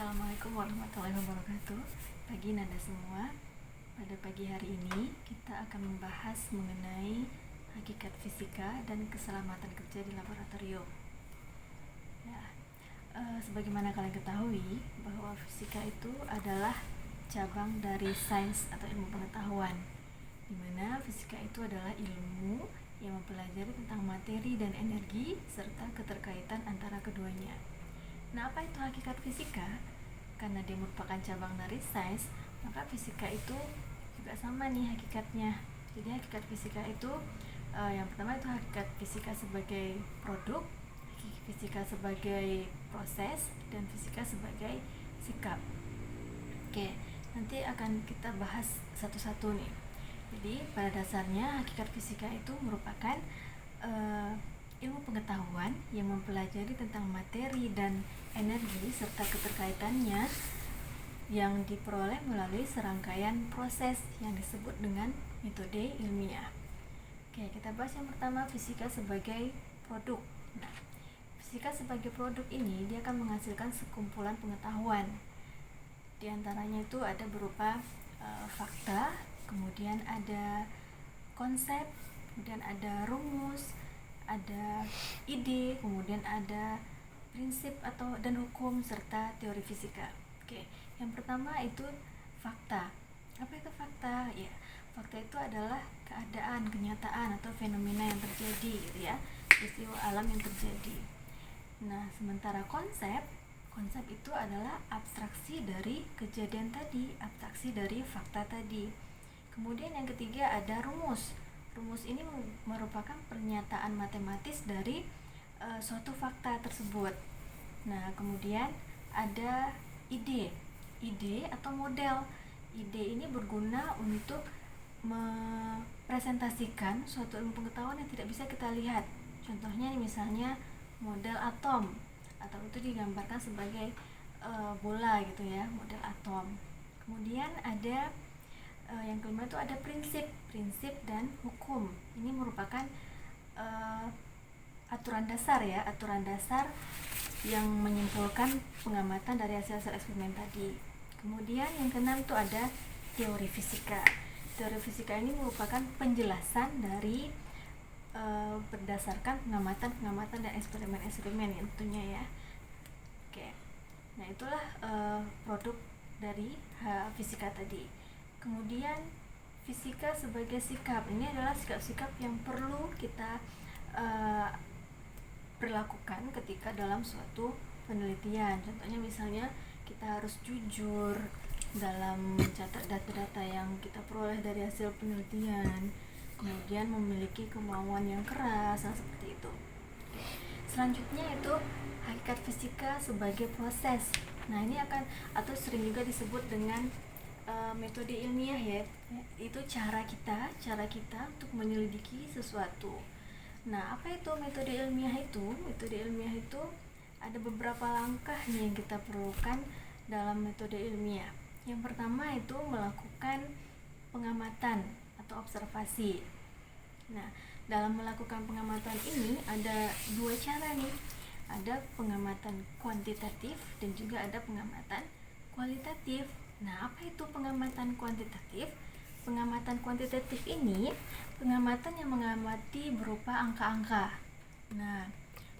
Assalamualaikum warahmatullahi wabarakatuh. Pagi Nanda semua. Pada pagi hari ini kita akan membahas mengenai hakikat fisika dan keselamatan kerja di laboratorium. Ya, sebagaimana kalian ketahui bahwa fisika itu adalah cabang dari sains atau ilmu pengetahuan, di mana fisika itu adalah ilmu yang mempelajari tentang materi dan energi serta keterkaitan antara keduanya. Nah, apa itu hakikat fisika? Karena dia merupakan cabang dari sains, maka fisika itu juga sama nih hakikatnya. Jadi hakikat fisika itu yang pertama itu hakikat fisika sebagai produk, fisika sebagai proses, dan fisika sebagai sikap. Oke, nanti akan kita bahas satu-satu nih. Jadi pada dasarnya hakikat fisika itu merupakan ilmu pengetahuan yang mempelajari tentang materi dan energi serta keterkaitannya yang diperoleh melalui serangkaian proses yang disebut dengan metode ilmiah. Oke, kita bahas yang pertama, fisika sebagai produk. Nah, fisika sebagai produk ini dia akan menghasilkan sekumpulan pengetahuan. Di antaranya itu ada berupa fakta, kemudian ada konsep, kemudian ada rumus, ada ide, kemudian ada prinsip dan hukum serta teori fisika. Oke, yang pertama itu fakta. Apa itu fakta? Ya, fakta itu adalah keadaan, kenyataan atau fenomena yang terjadi gitu ya, peristiwa alam yang terjadi. Nah, sementara konsep itu adalah abstraksi dari kejadian tadi, abstraksi dari fakta tadi. Kemudian yang ketiga ada rumus. Rumus ini merupakan pernyataan matematis dari suatu fakta tersebut. Nah, kemudian ada ide atau model. Ide ini berguna untuk mepresentasikan suatu ilmu pengetahuan yang tidak bisa kita lihat. Contohnya misalnya model atom, atau itu digambarkan sebagai bola gitu ya, model atom. Kemudian ada yang kelima itu ada prinsip dan hukum. Ini merupakan aturan dasar yang menyimpulkan pengamatan dari hasil-hasil eksperimen tadi. Kemudian yang keenam itu ada teori fisika. Teori fisika ini merupakan penjelasan dari berdasarkan pengamatan dan eksperimen yang tentunya ya. Oke. Nah, itulah produk dari fisika tadi. Kemudian fisika sebagai sikap, ini adalah sikap-sikap yang perlu kita berlakukan ketika dalam suatu penelitian. Contohnya misalnya kita harus jujur dalam mencatat data-data yang kita peroleh dari hasil penelitian, kemudian memiliki kemauan yang keras, seperti itu. Selanjutnya itu hakikat fisika sebagai proses. Nah, ini akan atau sering juga disebut dengan metode ilmiah ya, itu cara kita untuk menyelidiki sesuatu. Nah, apa itu metode ilmiah itu? Metode ilmiah itu ada beberapa langkah nih yang kita perlukan dalam metode ilmiah. Yang pertama itu melakukan pengamatan atau observasi. Nah, dalam melakukan pengamatan ini ada dua cara nih. Ada pengamatan kuantitatif dan juga ada pengamatan kualitatif. Nah, apa itu pengamatan kuantitatif? Pengamatan kuantitatif ini pengamatan yang mengamati berupa angka-angka. Nah,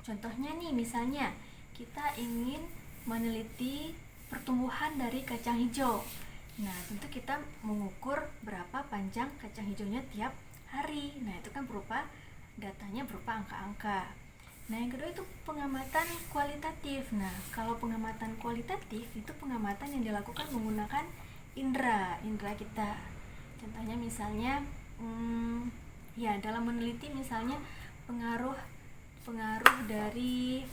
contohnya nih misalnya kita ingin meneliti pertumbuhan dari kacang hijau. Nah, tentu kita mengukur berapa panjang kacang hijaunya tiap hari. Nah, itu kan datanya berupa angka-angka. Nah, yang kedua itu pengamatan kualitatif. Nah, kalau pengamatan kualitatif itu pengamatan yang dilakukan menggunakan indera kita. Contohnya misalnya dalam meneliti misalnya pengaruh dari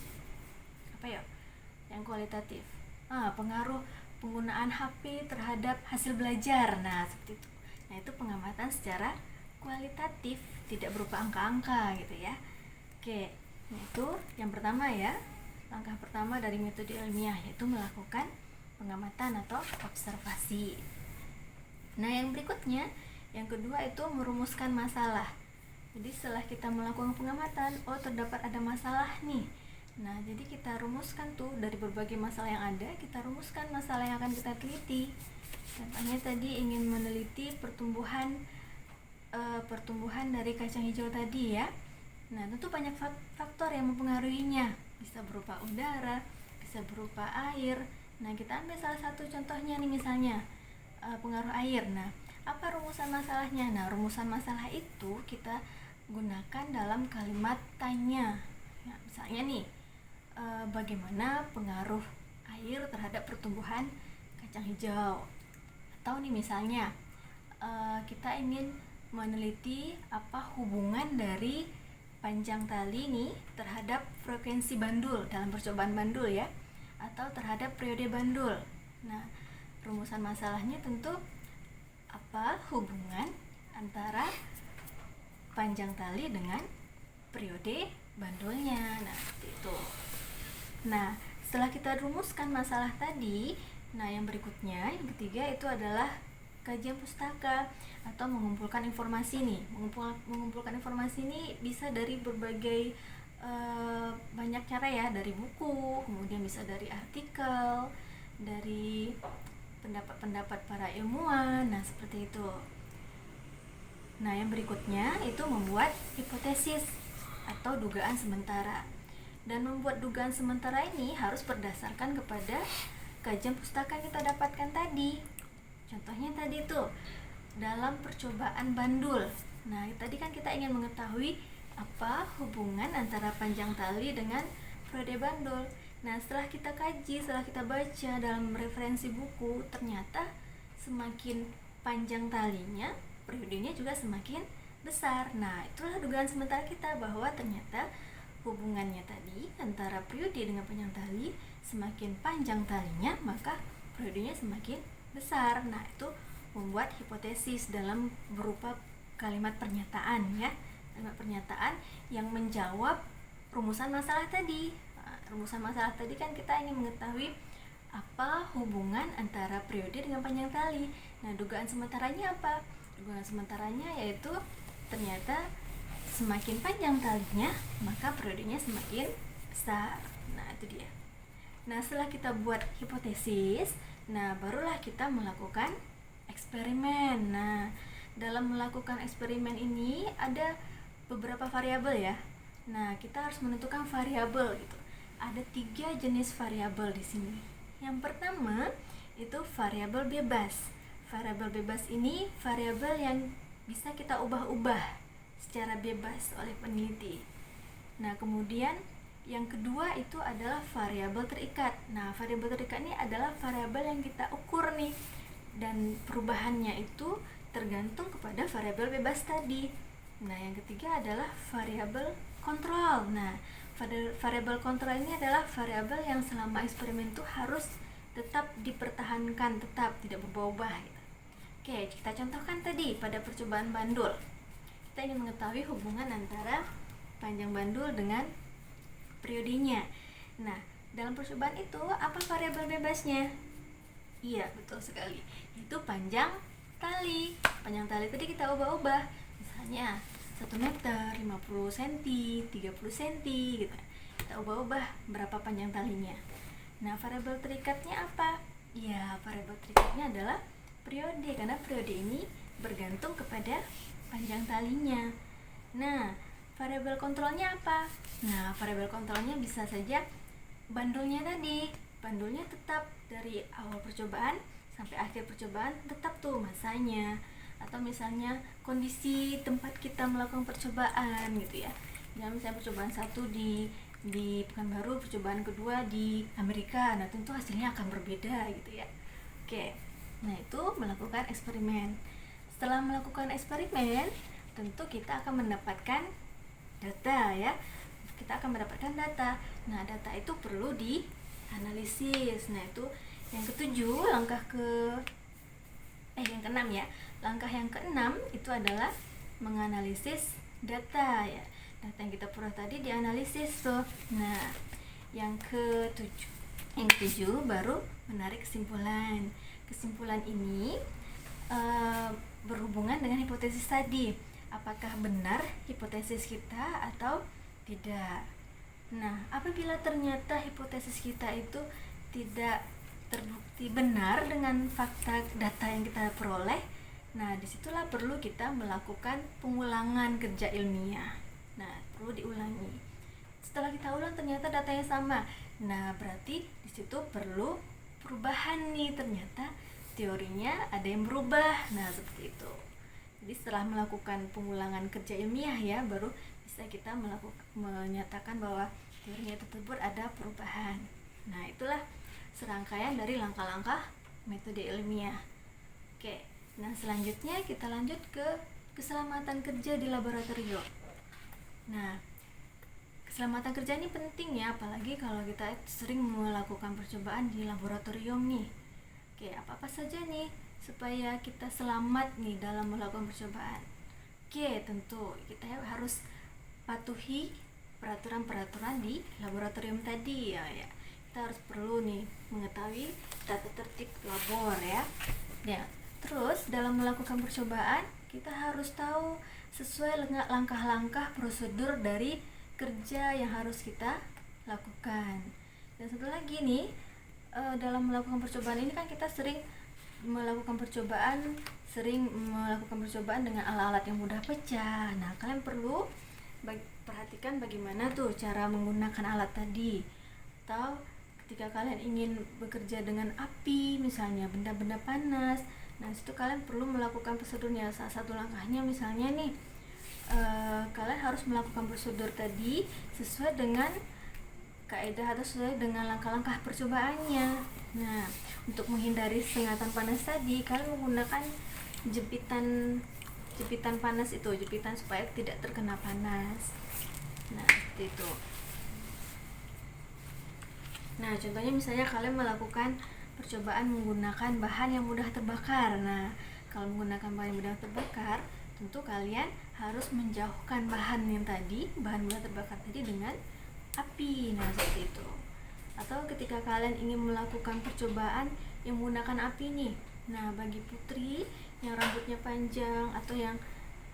yang kualitatif. Pengaruh penggunaan HP terhadap hasil belajar. Nah, seperti itu. Nah, itu pengamatan secara kualitatif, tidak berupa angka-angka gitu ya. Oke. Nah, itu yang pertama ya, langkah pertama dari metode ilmiah yaitu melakukan pengamatan atau observasi. Nah, yang berikutnya, yang kedua itu merumuskan masalah. Jadi setelah kita melakukan pengamatan, terdapat ada masalah nih. Nah, jadi kita rumuskan tuh dari berbagai masalah yang ada, kita rumuskan masalah yang akan kita teliti. Contohnya tadi ingin meneliti pertumbuhan dari kacang hijau tadi ya. Nah, tentu banyak faktor yang mempengaruhinya. Bisa berupa udara, bisa berupa air. Nah, kita ambil salah satu contohnya nih, misalnya pengaruh air. Nah, apa rumusan masalahnya? Nah, rumusan masalah itu kita gunakan dalam kalimat tanya. Nah, misalnya nih, bagaimana pengaruh air terhadap pertumbuhan kacang hijau? Atau nih misalnya kita ingin meneliti apa hubungan dari panjang tali nih terhadap frekuensi bandul dalam percobaan bandul ya, atau terhadap periode bandul. Nah, rumusan masalahnya tentu apa hubungan antara panjang tali dengan periode bandulnya. Nah, seperti itu. Nah, setelah kita rumuskan masalah tadi, nah yang berikutnya, yang ketiga itu adalah kajian pustaka atau mengumpulkan informasi nih. Mengumpulkan informasi ini bisa dari berbagai banyak cara ya, dari buku, kemudian bisa dari artikel, dari pendapat-pendapat para ilmuwan. Nah, seperti itu. Nah, yang berikutnya itu membuat hipotesis atau dugaan sementara. Dan membuat dugaan sementara ini harus berdasarkan kepada kajian pustaka yang kita dapatkan tadi. Contohnya tadi tuh dalam percobaan bandul. Nah, tadi kan kita ingin mengetahui apa hubungan antara panjang tali dengan periode bandul. Nah, setelah kita kaji, setelah kita baca dalam referensi buku, ternyata semakin panjang talinya, periodenya juga semakin besar. Nah, itulah dugaan sementara kita bahwa ternyata hubungannya tadi antara periode dengan panjang tali, semakin panjang talinya maka periodenya semakin besar. Nah, itu membuat hipotesis dalam berupa kalimat pernyataan ya, kalimat pernyataan yang menjawab rumusan masalah tadi. Nah, rumusan masalah tadi kan kita ingin mengetahui apa hubungan antara periode dengan panjang tali. Nah, dugaan sementaranya apa? Dugaan sementaranya yaitu ternyata semakin panjang talinya maka periodenya semakin besar. Nah, itu dia. Nah, setelah kita buat hipotesis, nah barulah kita melakukan eksperimen. Nah, dalam melakukan eksperimen ini ada beberapa variabel ya. Nah, kita harus menentukan variabel gitu. Ada 3 jenis variabel di sini. Yang pertama itu variabel bebas. Variabel bebas ini variabel yang bisa kita ubah-ubah secara bebas oleh peneliti. Nah, kemudian yang kedua itu adalah variabel terikat. Nah, variabel terikat ini adalah variabel yang kita ukur nih, dan perubahannya itu tergantung kepada variabel bebas tadi. Nah, yang ketiga adalah variabel kontrol. Nah, variabel kontrol ini adalah variabel yang selama eksperimen itu harus tetap dipertahankan, tetap tidak berubah-ubah gitu. Oke, kita contohkan tadi pada percobaan bandul. Kita ingin mengetahui hubungan antara panjang bandul dengan periodenya. Nah, dalam percobaan itu apa variabel bebasnya? Iya, betul sekali. Itu panjang tali. Panjang tali tadi kita ubah-ubah. Misalnya 1 meter, 50 cm, 30 cm gitu. Kita ubah-ubah berapa panjang talinya. Nah, variabel terikatnya apa? Ya, variabel terikatnya adalah periode, karena periode ini bergantung kepada panjang talinya. Nah, variabel kontrolnya apa? Nah, variabel kontrolnya bisa saja bandulnya tadi. Bandulnya tetap dari awal percobaan sampai akhir percobaan, tetap tuh masanya. Atau misalnya kondisi tempat kita melakukan percobaan gitu ya. Ya, misalnya percobaan 1 di Pekanbaru, percobaan kedua di Amerika. Nah, tentu hasilnya akan berbeda gitu ya. Oke. Nah, itu melakukan eksperimen. Setelah melakukan eksperimen, tentu kita akan mendapatkan data ya. Kita akan mendapatkan data. Nah, data itu perlu dianalisis. Nah, itu yang ketujuh, yang keenam ya. Langkah yang keenam itu adalah menganalisis data ya. Data yang kita peroleh tadi dianalisis tuh. Nah, yang ketujuh baru menarik kesimpulan. Kesimpulan ini berhubungan dengan hipotesis tadi. Apakah benar hipotesis kita atau tidak? Nah, apabila ternyata hipotesis kita itu tidak terbukti benar dengan fakta data yang kita peroleh, nah disitulah perlu kita melakukan pengulangan kerja ilmiah. Nah, perlu diulangi. Setelah kita ulang ternyata datanya sama. Nah, berarti di situ perlu perubahan nih, ternyata teorinya ada yang berubah. Nah, seperti itu. Jadi setelah melakukan pengulangan kerja ilmiah ya, baru bisa kita menyatakan bahwa teorinya tersebut ada perubahan. Nah, itulah serangkaian dari langkah-langkah metode ilmiah. Oke, nah selanjutnya kita lanjut ke keselamatan kerja di laboratorium. Nah, keselamatan kerja ini penting ya, apalagi kalau kita sering melakukan percobaan di laboratorium nih. Oke, apa-apa saja nih supaya kita selamat nih dalam melakukan percobaan? Oke, tentu kita harus patuhi peraturan-peraturan di laboratorium tadi ya. Kita harus perlu nih mengetahui tata tertib labor ya. Ya, terus dalam melakukan percobaan kita harus tahu sesuai langkah-langkah prosedur dari kerja yang harus kita lakukan. Dan satu lagi nih, dalam melakukan percobaan ini kan kita sering melakukan percobaan dengan alat-alat yang mudah pecah. Nah, kalian perlu perhatikan bagaimana tuh cara menggunakan alat tadi. Atau ketika kalian ingin bekerja dengan api, misalnya benda-benda panas, nah situ kalian perlu melakukan prosedurnya. Salah satu langkahnya misalnya nih, kalian harus melakukan prosedur tadi sesuai dengan kaidah atau sesuai dengan langkah-langkah percobaannya. Nah, untuk menghindari sengatan panas tadi, kalian menggunakan jepitan panas itu, jepitan supaya tidak terkena panas. Nah, seperti itu. Nah, contohnya misalnya kalian melakukan percobaan menggunakan bahan yang mudah terbakar. Nah, kalau menggunakan bahan yang mudah terbakar, tentu kalian harus menjauhkan bahan mudah terbakar tadi dengan api. Nah, seperti itu. Atau ketika kalian ingin melakukan percobaan yang menggunakan api nih. Nah, bagi putri yang rambutnya panjang atau yang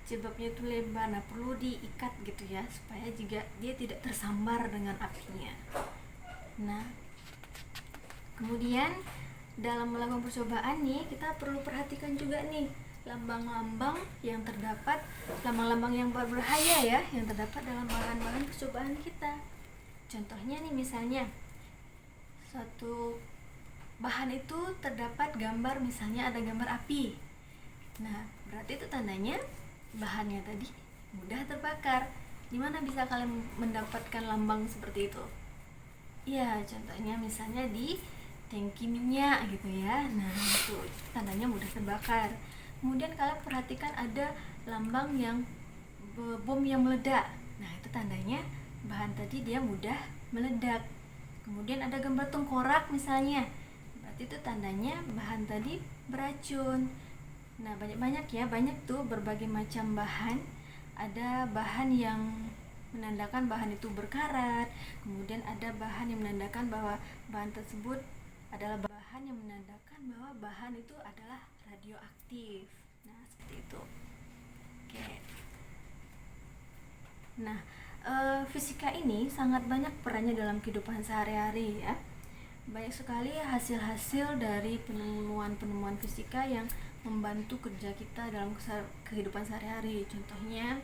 jilbabnya itu lebar, nah perlu diikat gitu ya, supaya juga dia tidak tersambar dengan apinya. Nah, kemudian dalam melakukan percobaan nih, kita perlu perhatikan juga nih lambang-lambang yang terdapat, lambang-lambang yang berbahaya ya, yang terdapat dalam bahan-bahan percobaan kita. Contohnya nih, misalnya suatu bahan itu terdapat gambar, misalnya ada gambar api. Nah, berarti itu tandanya bahannya tadi mudah terbakar. Dimana bisa kalian mendapatkan lambang seperti itu? Ya, contohnya misalnya di tangki minyak gitu ya. Nah, itu tandanya mudah terbakar. Kemudian kalian perhatikan ada lambang yang bom yang meledak. Nah, itu tandanya bahan tadi dia mudah meledak. Kemudian ada gambar tengkorak misalnya. Berarti itu tandanya bahan tadi beracun. Nah, banyak tuh berbagai macam bahan. Ada bahan yang menandakan bahan itu berkarat, kemudian ada bahan yang menandakan bahwa bahan tersebut adalah bahan yang menandakan bahwa bahan itu adalah radioaktif. Nah, seperti itu. Oke. Nah, fisika ini sangat banyak perannya dalam kehidupan sehari-hari ya. Banyak sekali hasil-hasil dari penemuan-penemuan fisika yang membantu kerja kita dalam kehidupan sehari-hari. Contohnya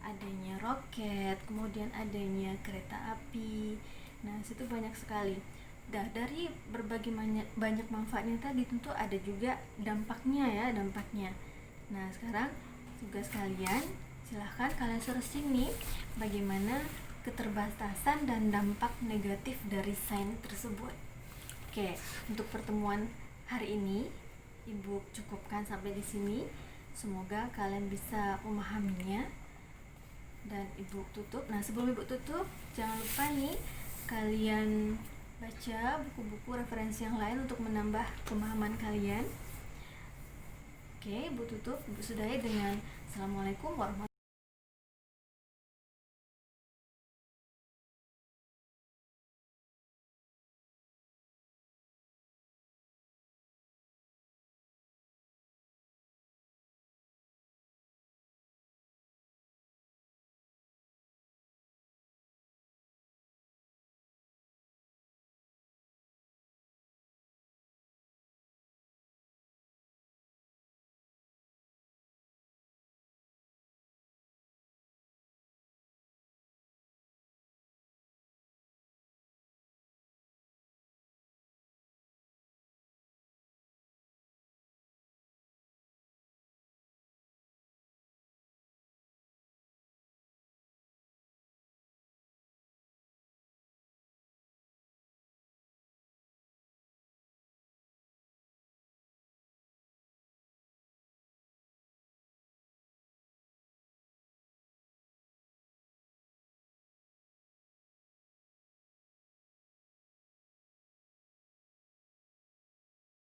adanya roket, kemudian adanya kereta api. Nah, situ banyak sekali. Dari berbagai banyak manfaatnya tadi, tentu ada juga dampaknya. Nah, sekarang tugas kalian, silahkan kalian searching nih bagaimana keterbatasan dan dampak negatif dari sains tersebut. Oke, untuk pertemuan hari ini Ibu cukupkan sampai di sini. Semoga kalian bisa memahaminya. Dan Ibu tutup. Nah, sebelum Ibu tutup, jangan lupa nih kalian baca buku-buku referensi yang lain untuk menambah pemahaman kalian. Oke, Ibu tutup. Ibu sudahi dengan Assalamualaikum warahmatullahi wabarakatuh.